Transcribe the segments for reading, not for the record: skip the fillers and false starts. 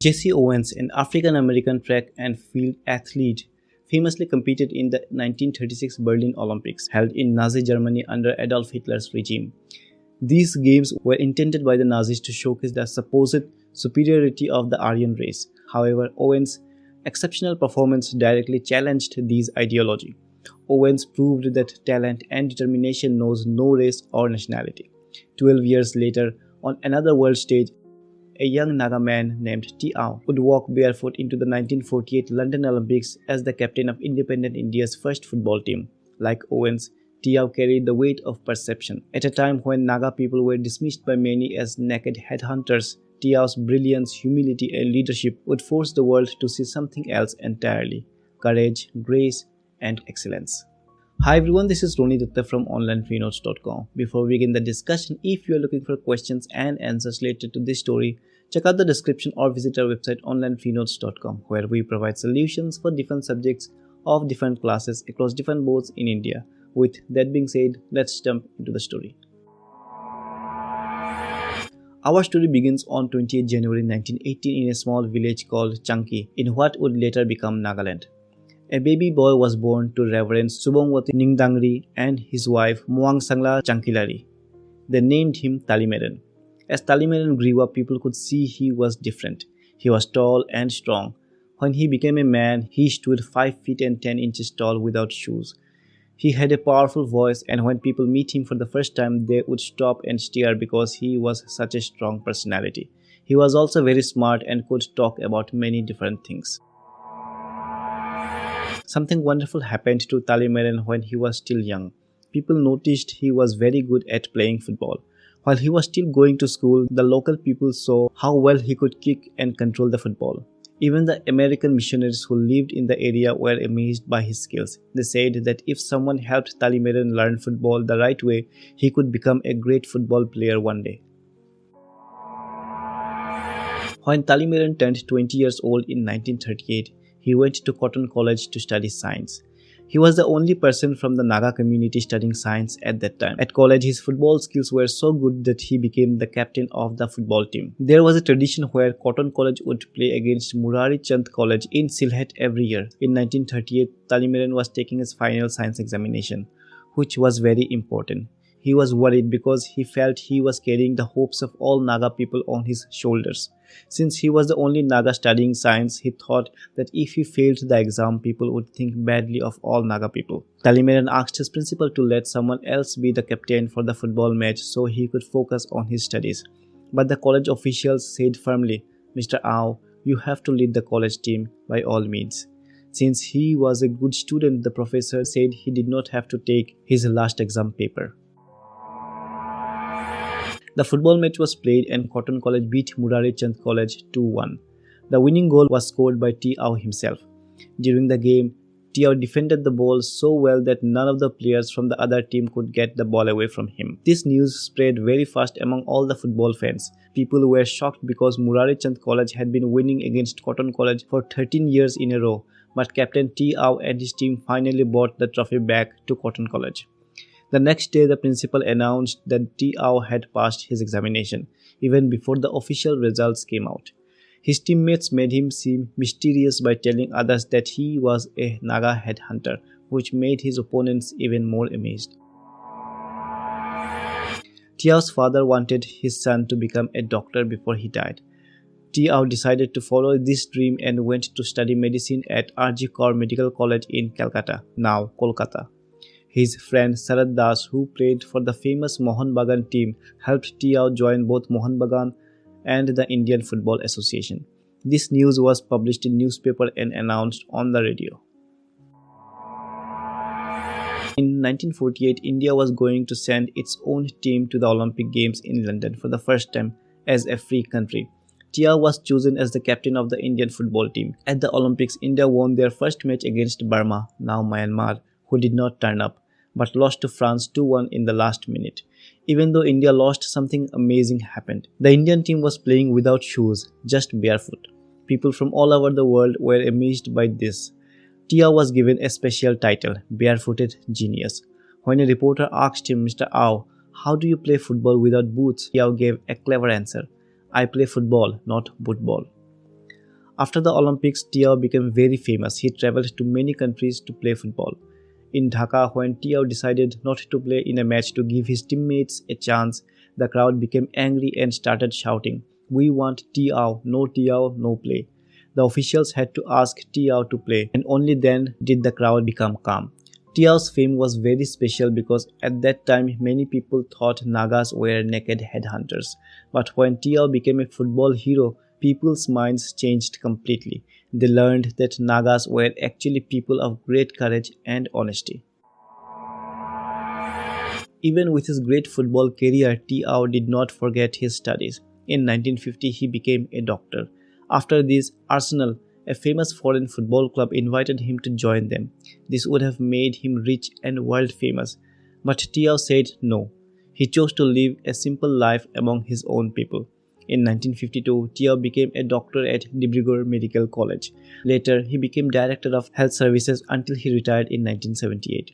Jesse Owens, an African-American track and field athlete, famously competed in the 1936 Berlin Olympics, held in Nazi Germany under Adolf Hitler's regime. These games were intended by the Nazis to showcase the supposed superiority of the Aryan race. However, Owens' exceptional performance directly challenged these ideology. Owens proved that talent and determination knows no race or nationality. 12 years later, on another world stage, a young Naga man named Ao would walk barefoot into the 1948 London Olympics as the captain of independent India's first football team. Like Owens, Ao carried the weight of perception. At a time when Naga people were dismissed by many as naked headhunters, Ao's brilliance, humility, and leadership would force the world to see something else entirely: courage, grace, and excellence. Hi everyone, this is Roni Dutta from onlinefreenotes.com. Before we begin the discussion, if you are looking for questions and answers related to this story, check out the description or visit our website onlinefreenotes.com, where we provide solutions for different subjects of different classes across different boards in India. With that being said, let's jump into the story. Our story begins on 28 January 1918 in a small village called Changki, in what would later become Nagaland. A baby boy was born to Reverend Subongwati Ningdangri and his wife Muangsangla Chankilari. They named him Talimeren. As Talimeren grew up, people could see he was different. He was tall and strong. When he became a man, he stood 5 feet and 10 inches tall without shoes. He had a powerful voice, and when people meet him for the first time, they would stop and stare because he was such a strong personality. He was also very smart and could talk about many different things. Something wonderful happened to Talimeren when he was still young. People noticed he was very good at playing football. While he was still going to school, the local people saw how well he could kick and control the football. Even the American missionaries who lived in the area were amazed by his skills. They said that if someone helped Talimeren learn football the right way, he could become a great football player one day. When Talimeren turned 20 years old in 1938, he went to Cotton College to study science. He was the only person from the Naga community studying science at that time. At college, his football skills were so good that he became the captain of the football team. There was a tradition where Cotton College would play against Murari Chand College in Sylhet every year. In 1938, Talimeren was taking his final science examination, which was very important. He was worried because he felt he was carrying the hopes of all Naga people on his shoulders. Since he was the only Naga studying science, he thought that if he failed the exam, people would think badly of all Naga people. Talimeren asked his principal to let someone else be the captain for the football match so he could focus on his studies. But the college officials said firmly, "Mr. Ao, you have to lead the college team by all means." Since he was a good student, the professor said he did not have to take his last exam paper. The football match was played and Cotton College beat Murari Chand College 2-1. The winning goal was scored by Ao himself. During the game, Ao defended the ball so well that none of the players from the other team could get the ball away from him. This news spread very fast among all the football fans. People were shocked because Murari Chand College had been winning against Cotton College for 13 years in a row, but Captain Ao and his team finally brought the trophy back to Cotton College. The next day, the principal announced that Ao had passed his examination, even before the official results came out. His teammates made him seem mysterious by telling others that he was a Naga headhunter, which made his opponents even more amazed. Ao's father wanted his son to become a doctor before he died. Ao decided to follow this dream and went to study medicine at R.G. Kaur Medical College in Calcutta, now Kolkata. His friend Sarad Das, who played for the famous Mohun Bagan team, helped Ao join both Mohun Bagan and the Indian Football Association. This news was published in newspaper and announced on the radio. In 1948, India was going to send its own team to the Olympic Games in London for the first time as a free country. Ao was chosen as the captain of the Indian football team. At the Olympics, India won their first match against Burma, now Myanmar, who did not turn up, but lost to France 2-1 in the last minute. Even though India lost, something amazing happened. The Indian team was playing without shoes, just barefoot. People from all over the world were amazed by this. Ao was given a special title, Barefooted Genius. When a reporter asked him, "Mr. Ao, how do you play football without boots?" Ao gave a clever answer, "I play football, not bootball." After the Olympics, Tiao became very famous. He traveled to many countries to play football. In Dhaka, when Tiao decided not to play in a match to give his teammates a chance, the crowd became angry and started shouting, "We want Tiao, no play." The officials had to ask Tiao to play, and only then did the crowd become calm. Tiao's fame was very special because at that time many people thought Nagas were naked headhunters. But when Tiao became a football hero, people's minds changed completely. They learned that Nagas were actually people of great courage and honesty. Even with his great football career, Tiao did not forget his studies. In 1950, he became a doctor. After this, Arsenal, a famous foreign football club, invited him to join them. This would have made him rich and world famous. But Tiao said no. He chose to live a simple life among his own people. In 1952, Tiao became a doctor at Dibrugarh Medical College. Later, he became director of health services until he retired in 1978.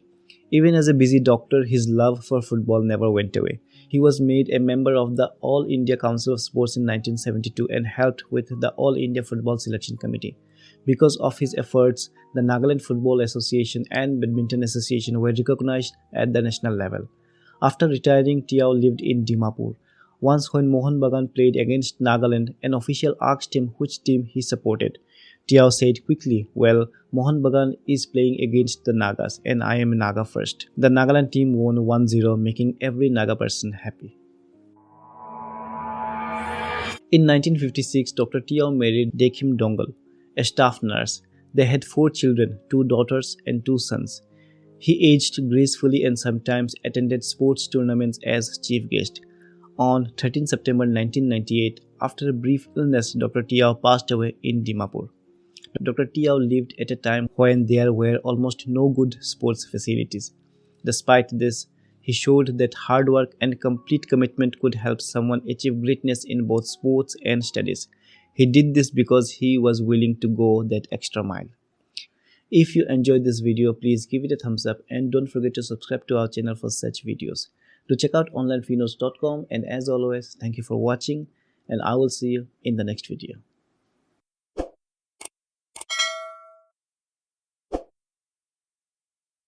Even as a busy doctor, his love for football never went away. He was made a member of the All India Council of Sports in 1972 and helped with the All India Football Selection Committee. Because of his efforts, the Nagaland Football Association and Badminton Association were recognized at the national level. After retiring, Tiao lived in Dimapur. Once when Mohan Bagan played against Nagaland, an official asked him which team he supported. Tiao said quickly, "Well, Mohan Bagan is playing against the Nagas and I am Naga first." The Nagaland team won 1-0, making every Naga person happy. In 1956, Dr. Tiao married Dekim Dongal, a staff nurse. They had 4 children, 2 daughters and 2 sons. He aged gracefully and sometimes attended sports tournaments as chief guest. On 13 September 1998, after a brief illness, Dr. Tiao passed away in Dimapur. Dr. Tiao lived at a time when there were almost no good sports facilities. Despite this, he showed that hard work and complete commitment could help someone achieve greatness in both sports and studies. He did this because he was willing to go that extra mile. If you enjoyed this video, please give it a thumbs up and don't forget to subscribe to our channel for such videos. Do check out onlinefreenotes.com, and as always, thank you for watching and I will see you in the next video.